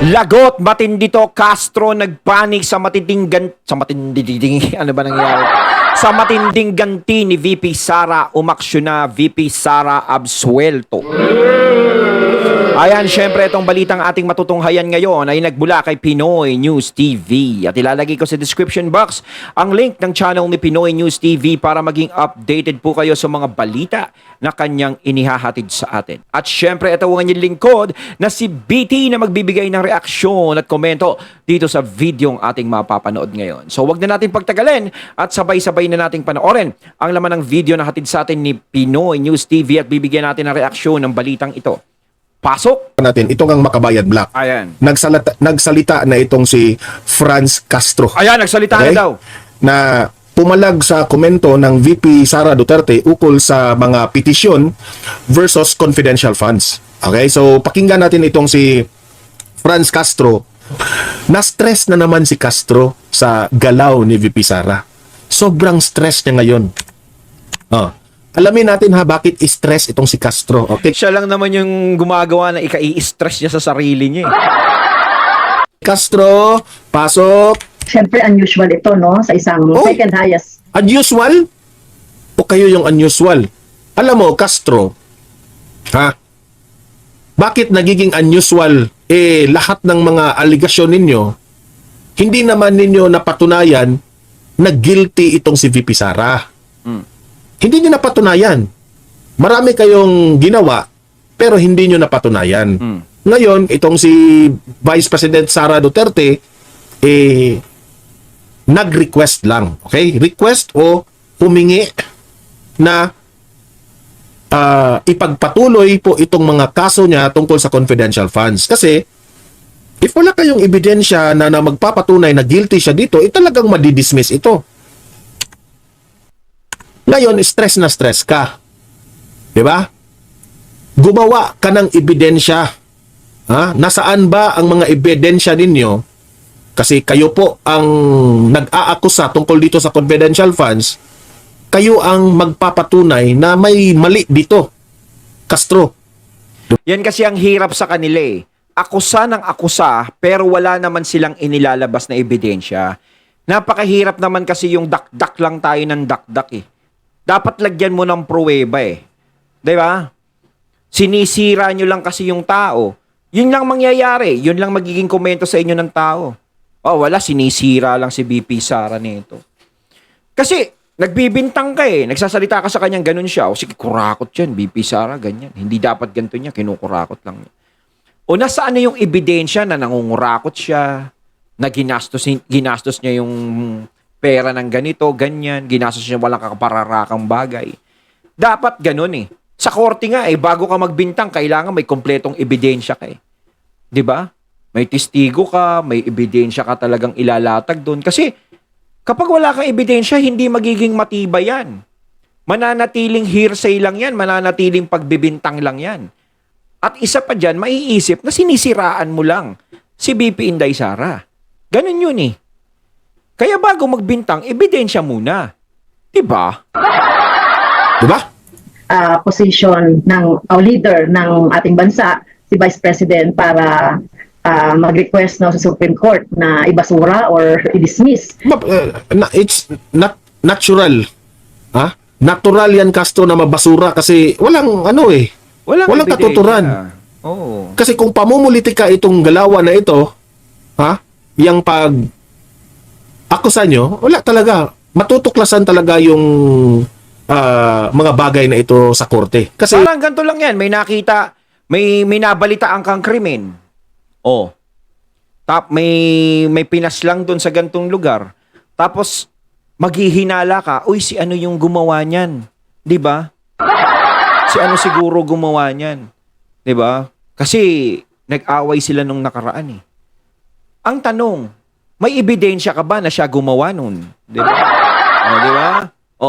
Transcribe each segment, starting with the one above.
Lagot, matindi to. Castro nagpanik sa matinding ano ba nangyari? Sa matinding ganti ni VP Sara, umaksyon na VP Sara absuelto. Ayan, syempre itong balitang ating matutunghayan ngayon ay nagbula kay Pinoy News TV. At ilalagay ko sa description box ang link ng channel ni Pinoy News TV para maging updated po kayo sa mga balita na kanyang inihahatid sa atin. At syempre ito ang inyong lingkod na si BT na magbibigay ng reaksyon at komento dito sa videong ating mapapanood ngayon. So wag na natin pagtagalin at sabay-sabay na nating panoorin ang laman ng video na hatid sa atin ni Pinoy News TV at bibigyan natin ng reaksyon ng balitang ito. Pasok natin itong ang Makabayan Black. Ayan. Nagsalita na itong si Franz Castro. Ayan, nagsalita na daw. Na pumalag sa komento ng VP Sara Duterte ukol sa mga petisyon versus confidential funds. Okay, so pakinggan natin itong si Franz Castro. Na-stress na naman si Castro sa galaw ni VP Sara. Sobrang stress niya ngayon. Alamin natin bakit stress itong si Castro. Okay? Siya lang naman yung gumagawa na i-stress niya sa sarili niya. Castro, pasok. Siyempre, unusual ito, no? Sa isang second highest. Unusual? O kayo yung unusual? Alam mo, Castro, bakit nagiging unusual? Lahat ng mga aligasyon ninyo, hindi naman ninyo napatunayan na guilty itong si VP Sara. Hindi nyo napatunayan. Marami kayong ginawa, pero hindi nyo napatunayan. Ngayon, itong si Vice President Sara Duterte, nag-request lang. Okay? Request o humingi na ipagpatuloy po itong mga kaso niya tungkol sa confidential funds. Kasi, if wala kayong ebidensya na magpapatunay na guilty siya dito, talagang madidismiss ito. Ngayon, stress na stress ka. Diba? Gumawa ka ng ebidensya. Nasaan ba ang mga ebidensya ninyo? Kasi kayo po ang nag-aakusa tungkol dito sa confidential funds. Kayo ang magpapatunay na may mali dito. Castro. Yan kasi ang hirap sa kanila eh. Akusa ng akusa, pero wala naman silang inilalabas na ebidensya. Napakahirap naman kasi yung dakdak lang tayo ng dakdak eh. Dapat lagyan mo ng pruweba eh. Diba? Sinisira nyo lang kasi yung tao. Yun lang mangyayari. Yun lang magiging komento sa inyo ng tao. Wala, sinisira lang si VP Sara nito. Kasi, nagbibintang ka eh. Nagsasalita ka sa kanyang ganun siya. Sige, kurakot yan. VP Sara, ganyan. Hindi dapat ganito niya. Kinukurakot lang niya. O nasaan na yung ebidensya na nangungurakot siya, na ginastos niya yung pera ng ganito, ganyan, ginastos niya walang kakapararakang bagay. Dapat ganun eh. Sa korte nga eh, bago ka magbintang, kailangan may kompletong ebidensya ka eh. 'Di ba? May testigo ka, may ebidensya ka talagang ilalatag doon. Kasi kapag wala kang ebidensya, hindi magiging matibay yan. Mananatiling hearsay lang yan, mananatiling pagbibintang lang yan. At isa pa dyan, maiisip na sinisiraan mo lang si VP Inday Sara. Ganun yun eh. Kaya bago magbintang, ebidensya muna. Diba? Diba? Position ng leader ng ating bansa, si Vice President, para mag-request sa Supreme Court na ibasura or i-dismiss. It's not natural. Natural yan, Castro, na mabasura kasi walang walang katuturan. Kasi kung pamumulitika itong galawan na ito, yung akusa nyo, wala talaga. Matutuklasan talaga yung mga bagay na ito sa korte. Kasi parang ganito lang yan. May nakita, may nabalitaan kang krimen. May pinaslang doon sa gantong lugar. Tapos, maghihinala ka, uy, si ano yung gumawa niyan? Diba? Si ano siguro gumawa niyan? Diba? Kasi, nag-away sila nung nakaraan eh. Ang tanong, may ebidensya ka ba na siya gumawa nun? Diba? Diba?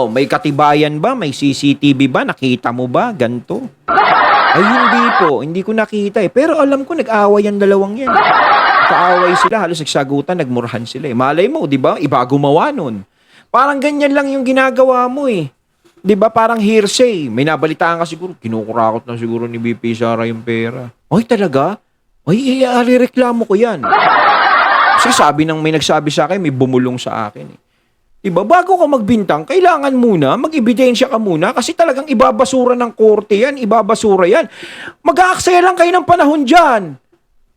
May katibayan ba? May CCTV ba? Nakita mo ba? Ganto. Ay, hindi po. Hindi ko nakita eh. Pero alam ko, nag-away ang dalawang yan. Kaaway sila. Halos nagsagutan, nagmurahan sila eh. Malay mo, diba? Iba gumawa nun. Parang ganyan lang yung ginagawa mo eh. Diba? Parang hearsay. May nabalitaan ka siguro. Kinukurakot na siguro ni VP Sara yung pera. Ay, talaga? Ay, reklamo ko yan. Kasi sabi ng may nagsabi sa akin, may bumulong sa akin. Diba, bago ka magbintang, kailangan muna, mag-ebidensya ka muna kasi talagang ibabasura ng korte yan, ibabasura yan. Mag-aaksaya lang kayo ng panahon dyan.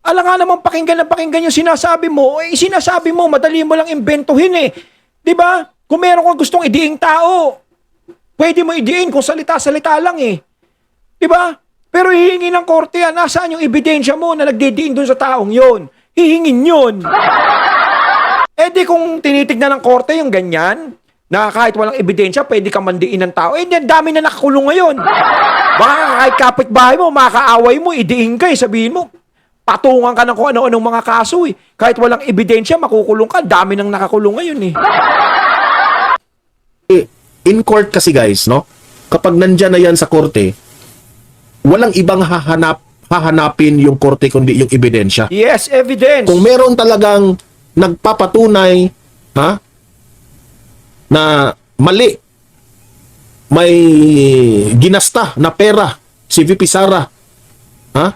Alam nga naman pakinggan na pakinggan yung sinasabi mo, sinasabi mo, madali mo lang imbentuhin eh. Diba? Kung meron kang gustong idiing tao, pwede mo idiin kung salita-salita lang eh. Diba? Pero hihingi ng korte yan, nasaan yung ebidensya mo na nagdidiin dun sa taong yon? Hihingin yun. Eh di kung tinitignan ng korte yung ganyan, na kahit walang ebidensya, pwede ka mandiin ng tao, eh dami na nakakulong ngayon. Baka kahit kapitbahay mo, makaaway mo, idiin ka eh, sabihin mo, patungan ka ng kung ano-anong mga kaso eh. Kahit walang ebidensya, makukulong ka, dami nang nakakulong ngayon eh. In court kasi guys, no? Kapag nandyan na yan sa korte, walang ibang hahanapin yung korte kundi yung ebidensya. Yes, evidence. Kung meron talagang nagpapatunay, ha, na mali, may ginasta na pera si VP Sara, ha,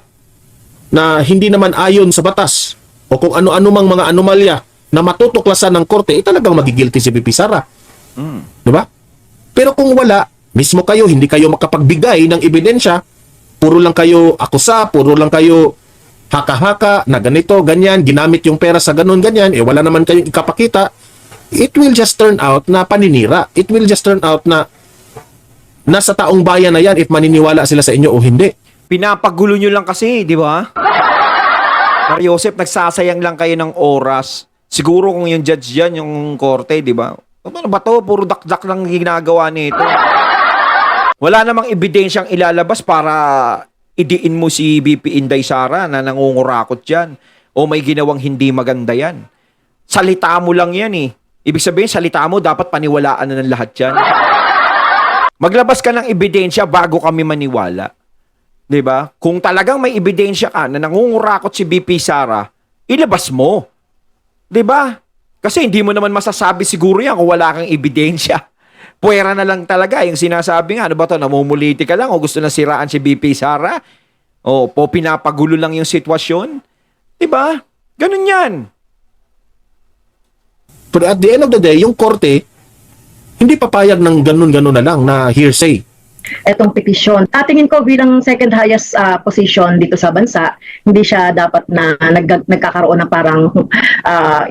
na hindi naman ayon sa batas, o kung ano-ano mang mga anomalya na matutuklasan ng korte, talagang magigilty si VP Sara. Diba? Pero kung wala, mismo kayo, hindi kayo makapagbigay ng ebidensya, puro lang kayo akusa, puro lang kayo haka-haka, na ganito, ganyan, ginamit yung pera sa ganun, ganyan, wala naman kayong ikapakita, it will just turn out na paninira. It will just turn out na nasa taong bayan na yan if maniniwala sila sa inyo o hindi. Pinapagulo nyo lang kasi, di ba? Pero Joseph, nagsasayang lang kayo ng oras. Siguro kung yung judge yan, yung korte, di ba? Ano ba to? Puro dakdak lang ginagawa nito. Wala namang ebidensyang ilalabas para idiin mo si BP Inday Sara na nangungurakot yan. O may ginawang hindi maganda yan. Salita mo lang yan eh. Ibig sabihin, salita mo, dapat paniwalaan na ng lahat yan. Maglabas ka ng ebidensya bago kami maniwala. 'Di ba? Kung talagang may ebidensya ka na nangungurakot si BP Sara, ilabas mo. 'Di ba? Kasi hindi mo naman masasabi siguro yan kung wala kang ebidensya. Puwera na lang talaga yung sinasabi nga, ano ba to, namumuliti ka lang o gusto na siraan si BP Sara? O po pinapagulo lang yung sitwasyon? 'Di ba? Ganun yan. Pero at the end of the day, yung korte, hindi papayag ng ganun-ganun na lang na hearsay. Etong petisyon. Tingin ko bilang second highest position dito sa bansa, hindi siya dapat na nagkakaroon ng parang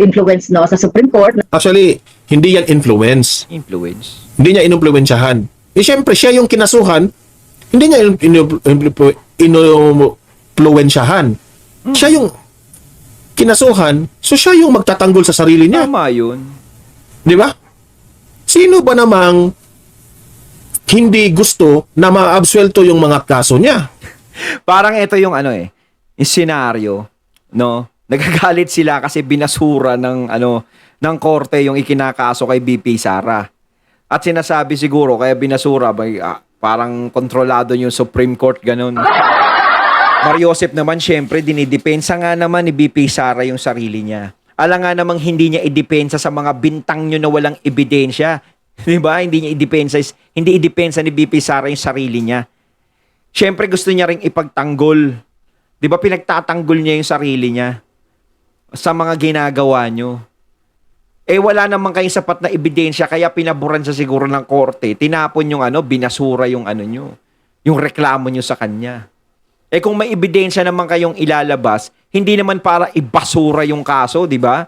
influence no sa Supreme Court. Actually, hindi yan influence. Influence. Hindi niya inumpluwensyahan. Eh syempre, siya yung kinasuhan, hindi niya inumpluwensyahan. Siya yung kinasuhan, so siya yung magtatanggol sa sarili niya. Tama yun. Di ba? Sino ba namang hindi gusto na maabsuelto yung mga kaso niya? Parang ito yung ano eh, yung senaryo, no? Nagagalit sila kasi binasura ng korte yung ikinakaso kay BP Sara. At sinasabi siguro kaya binasura parang kontrolado yung Supreme Court ganun. Mariosep naman syempre dinidepensa nga naman ni BP Sara yung sarili niya. Alam nga namang hindi niya idepensa sa mga bintang nyo na walang ebidensya. 'Di ba? Hindi idepensa ni BP Sara yung sarili niya. Siyempre gusto niya ring ipagtanggol. 'Di ba pinagtatanggol niya yung sarili niya sa mga ginagawa nyo. Wala namang kayong sapat na ebidensya kaya pinaburan sa siguro ng korte. Tinapon yung binasura yung nyo. Yung reklamo nyo sa kanya. Kung may ebidensya naman kayong ilalabas, hindi naman para ibasura yung kaso, 'di ba?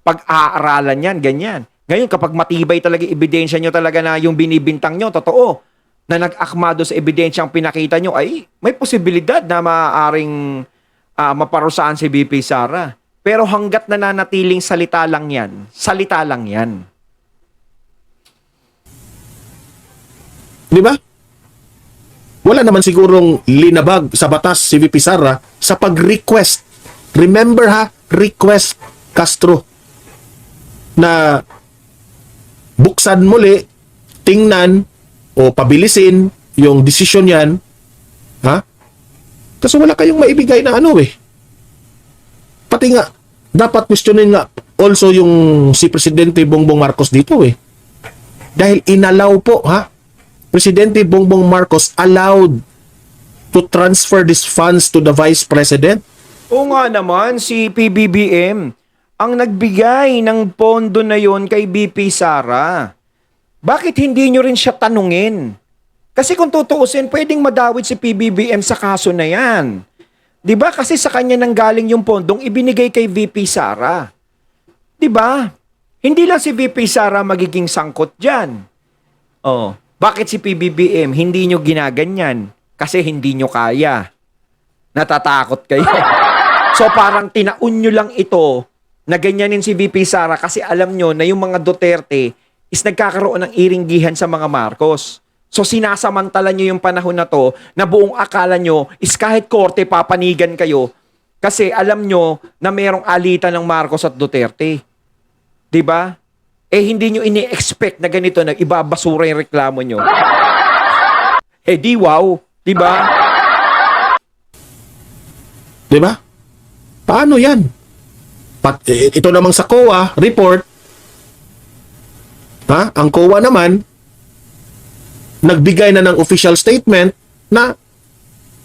Pag-aaralan yan, ganyan. Ngayon, kapag matibay talaga ebidensya nyo talaga na yung binibintang nyo, totoo, na nag-akma doon sa ebidensya ang pinakita nyo, ay may posibilidad na maaaring maparusahan si BP Sara. Pero hanggat nananatiling salita lang yan, salita lang yan. Di ba? Wala naman sigurong linabag sa batas si VP Sara sa pag-request. Remember ha, request Castro na buksan muli, tingnan, o pabilisin yung desisyon yan, ha? Kasi wala kayong maibigay na Pati nga, dapat questionin nga also yung si Presidente Bongbong Marcos dito Dahil inalaw po, ha? Presidente Bongbong Marcos allowed to transfer these funds to the Vice President. Oo nga naman, si PBBM ang nagbigay ng pondo na yon kay BP Sara. Bakit hindi nyo rin siya tanungin? Kasi kung tutuusin, pwedeng madawit si PBBM sa kaso na yan. 'Di ba? Kasi sa kanya nanggaling yung pondong ibinigay kay VP Sara. 'Di ba? Hindi lang si VP Sara magiging sangkot diyan. Oh, bakit si PBBM hindi nyo ginaganyan? Kasi hindi nyo kaya. Natatakot kayo. So parang tinaon nyo lang ito na ganyanin si VP Sara kasi alam nyo na yung mga Duterte is nagkakaroon ng iringgihan sa mga Marcos. So sinasamantala nyo yung panahon na to na buong akala nyo is kahit korte papanigan kayo kasi alam nyo na merong alitan ng Marcos at Duterte. 'Di ba? Eh hindi nyo ini-expect na ganito na ibabasura yung reklamo nyo. Eh di wow, 'di ba? 'Di ba? Paano 'yan? Ito namang sa COA report, ang COA naman nagbigay na ng official statement na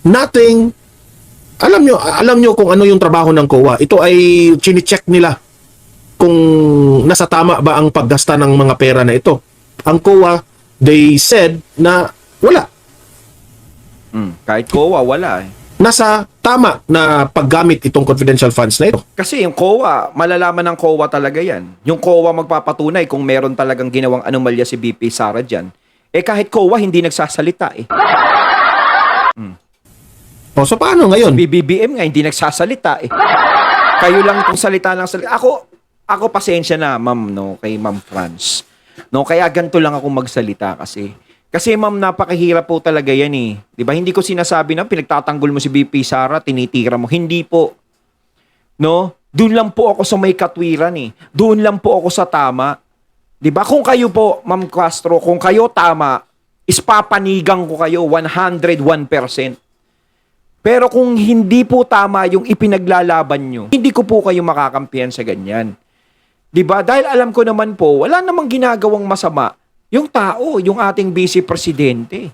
nothing. Alam nyo kung ano yung trabaho ng COA. Ito ay chine-check nila kung nasa tama ba ang paggasta ng mga pera na ito. Ang COA, they said na wala. Kahit COA, wala eh. Nasa tama na paggamit itong confidential funds na ito. Kasi yung COA, malalaman ng COA talaga yan. Yung COA magpapatunay kung meron talagang ginawang anomalya si BP Sara dyan. Eh kahit COA, hindi nagsasalita eh. O so paano ngayon? BBM nga, hindi nagsasalita eh. Kayo lang itong salita ng salita. Ako pasensya na, ma'am, no, kay Ma'am Franz. No, kaya ganito lang ako magsalita kasi. Kasi ma'am, napakahirap po talaga yan eh. 'Di ba? Hindi ko sinasabi na pinagtatanggol mo si BP Sara, tinitira mo. Hindi po. No? Doon lang po ako sa may katwiran eh. Doon lang po ako sa tama. 'Di ba? Kung kayo po, Ma'am Castro, kung kayo tama, ispapanigang ko kayo 101%. Pero kung hindi po tama yung ipinaglalaban nyo, hindi ko po kayo makakampihan sa ganyan. 'Di ba? Dahil alam ko naman po, wala namang ginagawang masama yung tao, yung ating vice presidente.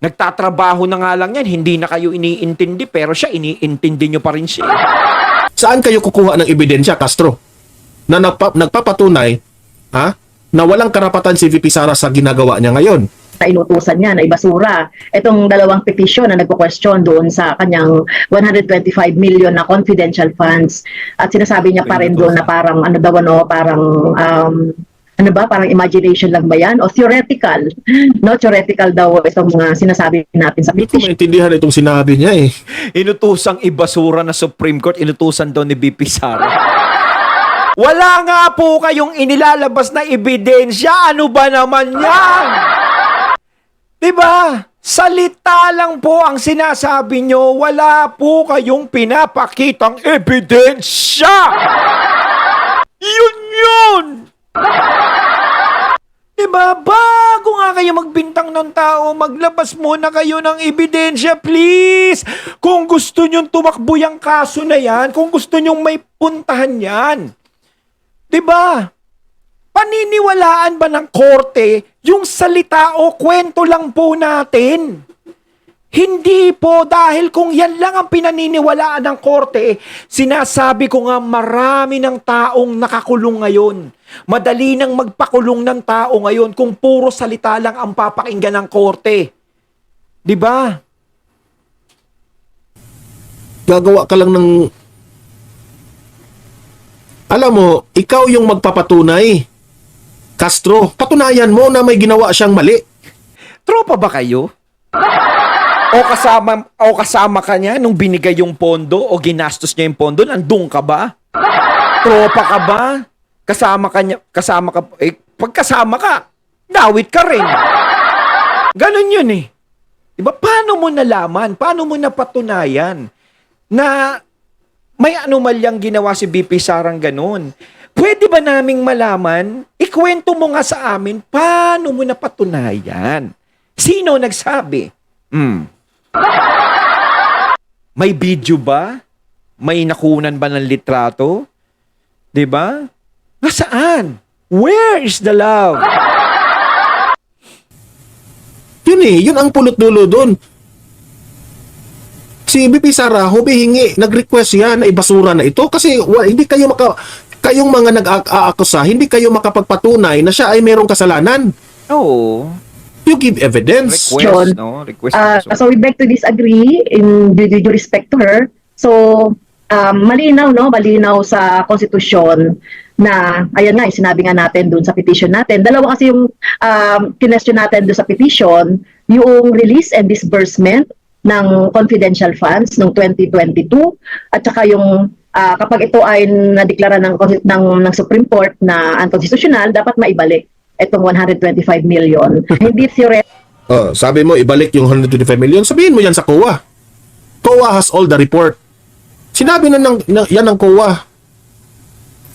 Nagtatrabaho na nga lang yan, hindi na kayo iniintindi, pero siya, iniintindi nyo pa rin siya. Saan kayo kukuha ng ebidensya, Castro? Na nagpapatunay na walang karapatan si VP Sara sa ginagawa niya ngayon. Na inutusan niya na ibasura. Itong dalawang petisyon na nagpo-question doon sa kanyang 125 million na confidential funds. At sinasabi niya pa rin doon na parang parang imagination lang ba yan? O theoretical? No, theoretical daw itong mga sinasabi natin sa Hindi ko petition. maintindihan itong sinabi niya eh. Inutusang ibasura na Supreme Court, inutusan daw ni BP Sara. Wala nga po kayong inilalabas na ebidensya. Ano ba naman yan? Diba? Salita lang po ang sinasabi nyo. Wala po kayong pinapakitang ebidensya. Yun! Diba? Bago nga kayo magbintang ng tao, maglabas muna kayo ng ebidensya, please. Kung gusto nyong tumakbo yung kaso na yan, kung gusto nyong may puntahan yan. Diba? Paniniwalaan ba ng korte yung salita o kwento lang po natin? Hindi po, dahil kung yan lang ang pinaniniwalaan ng korte, sinasabi ko nga marami ng taong nakakulong ngayon. Madali nang magpakulong ng tao ngayon kung puro salita lang ang papakinggan ng korte. 'Di ba? Gagawa ka lang ng... Alam mo, ikaw yung magpapatunay. Castro, patunayan mo na may ginawa siyang mali. Tropa ba kayo? O kasama ka niya nung binigay yung pondo o ginastos niya yung pondo, nandun ka ba? Tropa ka ba? Kasama ka, pag kasama ka, dawit ka rin. Ganon yun eh. Diba? Paano mo nalaman? Paano mo napatunayan na may anomalyang ginawa si BP Sarang ganon? Pwede ba naming malaman? Ikwento mo nga sa amin, paano mo napatunayan? Sino nagsabi? May video ba? May nakunan ba ng litrato? 'Di ba? Nasaan? Where is the love? Yun ang pulot dulo doon. Si BP Sara, humihingi, nag-request yan na ibasura na ito kasi hindi kayo kayong mga nag-aakusa, hindi kayo makapagpatunay na siya ay merong kasalanan. Oo. You give evidence. Request, Yun. no? Request. na gusto. So we beg to disagree in due respect to her. So malinaw, no? Malinaw sa konstitusyon na, ayan nga, sinabi nga natin dun sa petition natin. Dalawa kasi yung kinestyon natin dun sa petition, yung release and disbursement ng confidential funds noong 2022 at saka yung kapag ito ay nadeklara ng Supreme Court na unconstitutional, dapat maibalik itong 125 million. Hindi theoretical. Oh, sabi mo, ibalik yung 125 million. Sabihin mo yan sa COA. COA has all the report. Sinabi yan ng COA.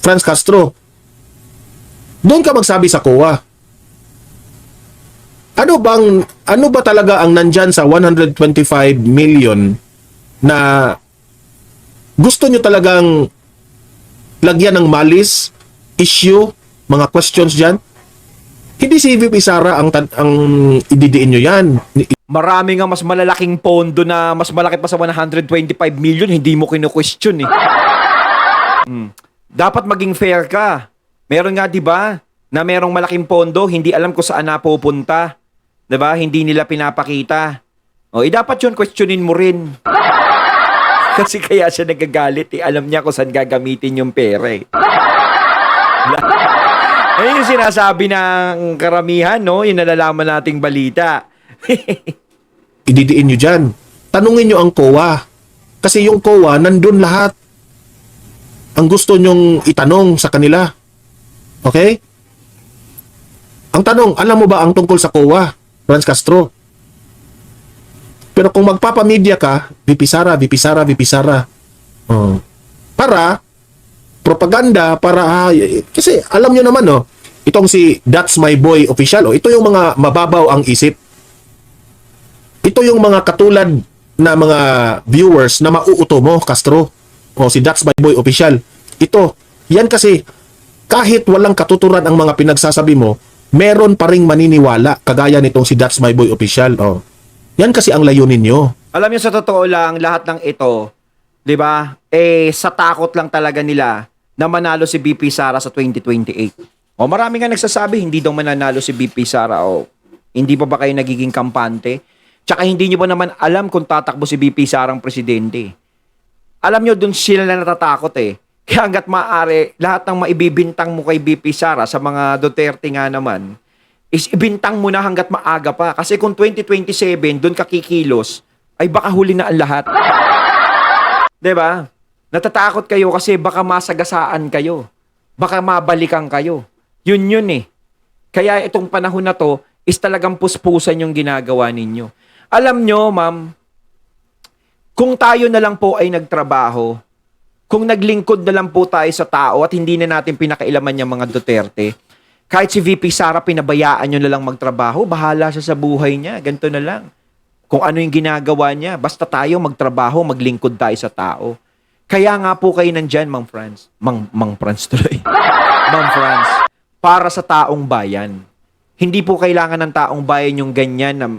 Franz Castro. Doon ka magsabi sa COA. Ano ba talaga ang nandyan sa 125 million na gusto nyo talagang lagyan ng malis, issue, mga questions dyan? Hindi si VP Sara ang ididiin nyo yan. Marami nga mas malalaking pondo na mas malaki pa sa 125 million, hindi mo kinu-question eh. Dapat maging fair ka. Meron nga 'di ba na merong malaking pondo, hindi alam kung saan napupunta. 'Di ba? Hindi nila pinapakita. O, dapat 'yun questionin mo rin. Kasi kaya siya nagagalit eh. Alam niya kung saan gagamitin yung pera eh. Ayun yung sinasabi ng karamihan, no? Yung nalalaman nating balita. Ididiin nyo dyan. Tanungin nyo ang COA. Kasi yung COA, nandun lahat. Ang gusto nyong itanong sa kanila. Okay? Ang tanong, alam mo ba ang tungkol sa COA, Franz Castro? Pero kung magpapamedia ka, VP Sara, VP Sara, VP Sara. Oh. Para propaganda, kasi alam nyo naman, no, itong si That's My Boy official, ito yung mga mababaw ang isip. Ito yung mga katulad na mga viewers na mauuto mo, Castro. O si That's My Boy official. Ito, yan kasi kahit walang katuturan ang mga pinagsasabi mo, meron pa ring maniniwala kagaya nitong si That's My Boy official. O. Yan kasi ang layunin nyo. Alam niyo sa totoo lang, lahat ng ito, 'di ba? Sa takot lang talaga nila na manalo si BP Sara sa 2028. O marami nga nagsasabi hindi daw mananalo si BP Sara o hindi pa ba kayo nagiging kampante? Tsaka hindi niyo ba naman alam kung tatakbo si BP Sarang presidente? Alam niyo doon sila na natatakot eh. Kaya hanggat maaari, lahat ng maibibintang mo kay BP Sara sa mga Duterte nga naman, is ibintang mo na hanggat maaga pa. Kasi kung 2027, doon ka kikilos, ay baka huli na ang lahat. 'Di ba? Natatakot kayo kasi baka masagasaan kayo. Baka mabalikan kayo. Yun eh. Kaya itong panahon na to is talagang puspusan yung ginagawa ninyo. Alam nyo, ma'am, kung tayo na lang po ay nagtrabaho, kung naglingkod na lang po tayo sa tao at hindi na natin pinakailaman yung mga Duterte, kahit si VP Sara pinabayaan nyo na lang magtrabaho, bahala siya sa buhay niya. Ganito na lang. Kung ano yung ginagawa niya, basta tayo magtrabaho, maglingkod tayo sa tao. Kaya nga po kayo nandyan, Mang Franz. Mang Franz tuloy. Mang Franz, para sa taong bayan. Hindi po kailangan ng taong bayan yung ganyan na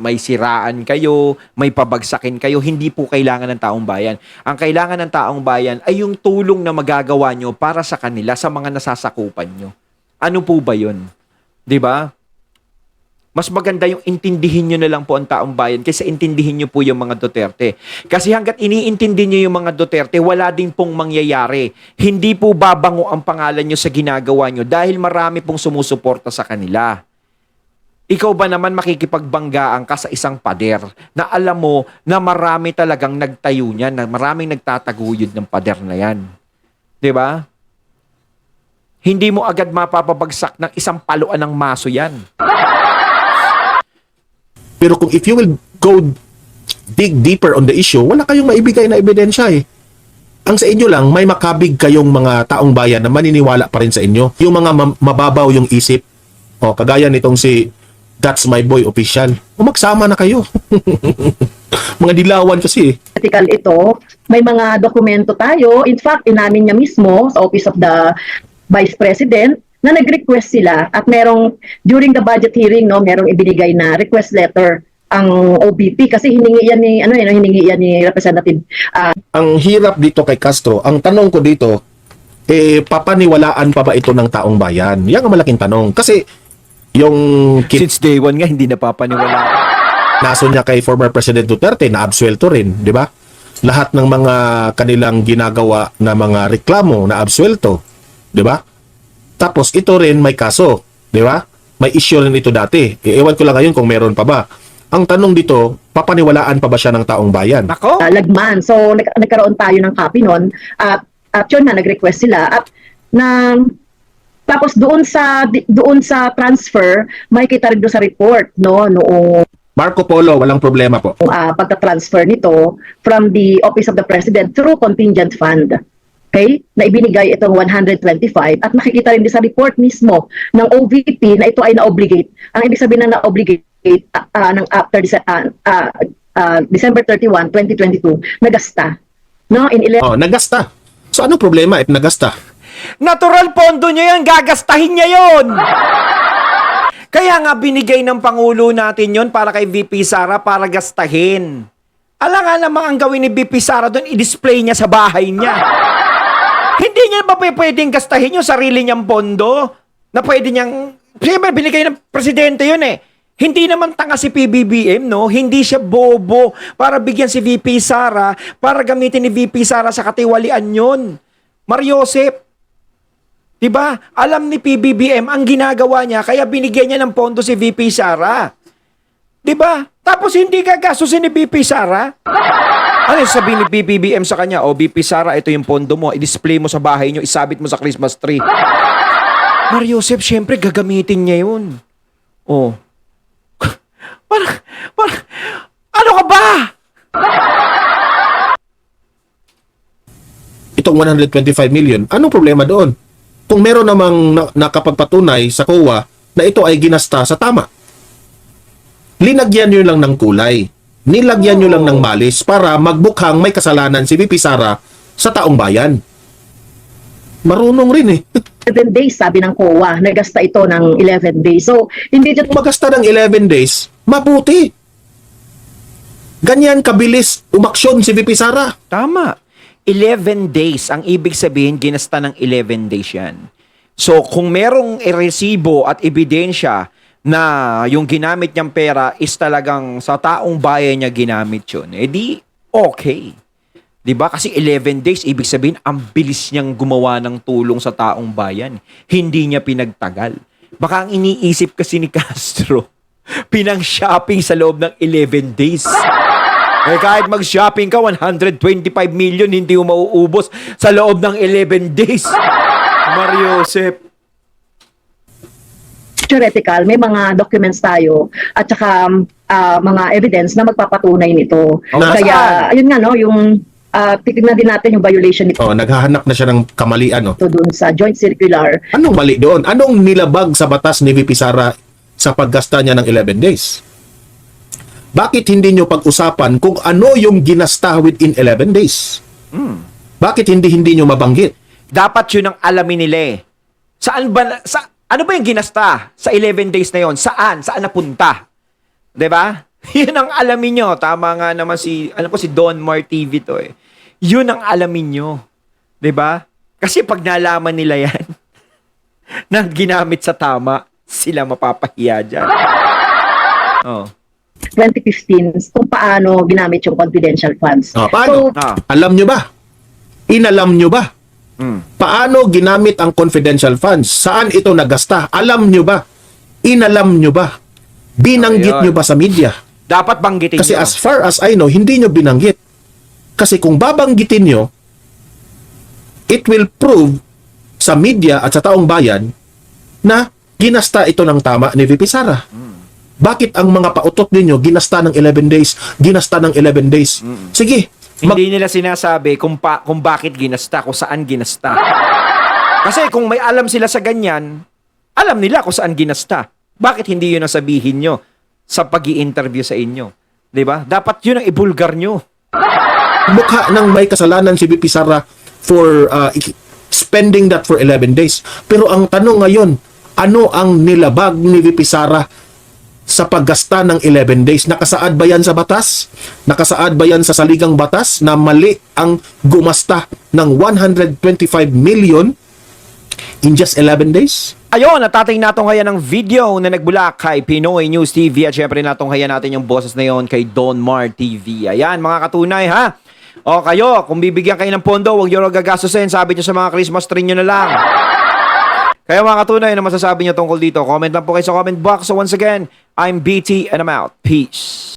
may siraan kayo, may pabagsakin kayo. Hindi po kailangan ng taong bayan. Ang kailangan ng taong bayan ay yung tulong na magagawa nyo para sa kanila, sa mga nasasakupan nyo. Ano po ba yun? 'Di ba? Mas maganda yung intindihin nyo na lang po ang taong bayan kaysa intindihin nyo po yung mga Duterte. Kasi hanggat iniintindi nyo yung mga Duterte, wala din pong mangyayari. Hindi po babango ang pangalan nyo sa ginagawa nyo dahil marami pong sumusuporta sa kanila. Ikaw ba naman makikipagbanggaan ka sa isang pader na alam mo na marami talagang nagtayo niyan, na maraming nagtataguyod ng pader na yan? 'Di ba? Hindi mo agad mapapabagsak ng isang paluan ng maso yan. Pero kung if you will go dig deeper on the issue, wala kayong maibigay na ebidensya eh. Ang sa inyo lang, may makabig kayong mga taong bayan na maniniwala pa rin sa inyo. Yung mga mababaw yung isip. O, kagaya nitong si That's My Boy official. O, magsama na kayo. Mga dilawan kasi eh. Article ito, may mga dokumento tayo. In fact, inamin niya mismo sa Office of the Vice President na nag-request sila at merong during the budget hearing, no, merong ibinigay na request letter ang OBP kasi hiningi yan ni hiningi yan ni Representative Ang hirap dito kay Castro, ang tanong ko dito, papaniwalaan pa ba ito ng taong bayan? Yan ang malaking tanong. Kasi yung Since day one nga, hindi napapaniwala. naso niya kay former President Duterte na absuelto rin, di ba? Lahat ng mga kanilang ginagawa na mga reklamo na absuelto, di ba? Tapos ito rin may kaso, di ba? May issue rin ito dati. Ewan ko lang ngayon kung meron pa ba. Ang tanong dito, papaniwalaan pa ba siya ng taong bayan? Nako, lagman. So nagkaroon tayo ng copy noon at yun na nag-request sila at na tapos doon sa transfer makikita rin doon sa report noong Marco Polo, walang problema po. pagka-transfer nito from the Office of the President through contingent fund. Okay? Na ibinigay itong 125 at makikita rin din sa report mismo ng OVP na ito ay na-obligate. Ang ibig sabihin na na-obligate ng after December 31, 2022, nagasta. No? Nagasta. So anong problema if nagasta? natural pondo niya yan, gagastahin niya yon. Kaya nga binigay ng Pangulo natin yon para kay VP Sara para gastahin. Alam nga naman ang gawin ni VP Sara doon, i-display niya sa bahay niya. Hindi niya ba pwedeng gastahin yung sarili niyang pondo? Na pwede niyang, siyempre binigay ng presidente yun eh. Hindi naman tanga si PBBM, no? Hindi siya bobo para bigyan si VP Sara, para gamitin ni VP Sara sa katiwalian yun. Mariosep, diba? Alam ni PBBM ang ginagawa niya, kaya binigyan niya ng pondo si VP Sara. Diba? Tapos hindi gagastusin ni VP Sara? Ano yung sabihin ni PBBM sa kanya? O, VP Sara, ito yung pondo mo. I-display mo sa bahay niyo, isabit mo sa Christmas tree. Mariosep, syempre, gagamitin niya yun. Oh. Ano ka ba? Itong 125 million, anong problema doon? Kung meron namang nakapagpatunay sa COA na ito ay ginasta sa tama. Linagyan nyo lang ng kulay. Nilagyan nyo lang ng malis para magbukhang may kasalanan si VP Sara sa taong bayan. Marunong rin eh. 11 days, sabi ng COA, nagasta ito ng 11 days. So, hindi dito Magasta ng 11 days, mabuti. Ganyan kabilis umaksyon si VP Sara. Tama. 11 days. Ang ibig sabihin, ginasta ng 11 days yan. So, kung merong resibo at ebidensya na yung ginamit niyang pera is talagang sa taong bayan niya ginamit yun, di okay. Diba? Kasi 11 days, ibig sabihin, ang bilis niyang gumawa ng tulong sa taong bayan. Hindi niya pinagtagal. Baka ang iniisip kasi ni Castro, pinang-shopping sa loob ng 11 days. Eh kahit mag-shopping ka, 125 million, hindi mo mauubos sa loob ng 11 days. Mariosep. theoretical, may mga documents tayo at saka mga evidence na magpapatunay nito. Oh, Kaya, ayun nga, no, yung titignan din natin yung violation nito Naghahanap na siya ng kamalian. doon sa joint circular. Anong mali doon? Anong nilabag sa batas ni VP Sara sa paggasta niya ng 11 days? Bakit hindi nyo pag-usapan kung ano yung ginasta within 11 days? Bakit hindi nyo mabanggit? Dapat yun ang alamin nila eh. Saan ba, ano ba yung ginasta sa 11 days na yon? Saan napunta? 'Di ba? Yun ang alamin nyo. Tama nga naman si Don Mar TV to eh. Yun ang alamin nyo. 'Di ba? Kasi pag nalaman nila yan, na ginamit sa tama, sila mapapahiya dyan. Oh. 2015 kung paano ginamit yung confidential funds. Paano? So, Alam nyo ba? Inalam nyo ba? Mm. Paano ginamit ang confidential funds? Saan ito nagasta? Alam nyo ba? Inalam nyo ba? Binanggit Ayun. nyo ba sa media? Dapat banggitin Kasi nyo. as far as I know, hindi nyo binanggit. Kasi kung babanggitin nyo, it will prove sa media at sa taong bayan na ginasta ito ng tama ni VP Sara. Bakit ang mga pautot ninyo ginasta ng 11 days? Ginasta ng 11 days. Sige, Hindi nila sinasabi kung bakit ginasta, kung saan ginasta. Kasi kung may alam sila sa ganyan, alam nila kung saan ginasta. Bakit hindi yun ang sabihin nyo sa pag-i-interview sa inyo? 'Di ba? Dapat yun ang ibulgar nyo. mukha ng may kasalanan si VP Sara for spending that for 11 days. Pero ang tanong ngayon, ano ang nilabag ni VP Sara sa paggasta ng 11 days. Nakasaad ba yan sa batas? Nakasaad ba yan sa saligang batas na mali ang gumasta ng 125 million in just 11 days? Ayun, at ating natunghayan ng video na nagbula kay Pinoy News TV at syempre natunghayan natin yung boses na yon kay Don Mar TV. Ayan, mga katunay ha. O kayo, kung bibigyan kayo ng pondo, huwag nyo gagastusin. Sabi nyo sa mga Christmas tree nyo na lang. Kaya mga katunay, na masasabi nyo tungkol dito? Comment lang po kayo sa comment box. So once again, I'm BT and I'm out. Peace.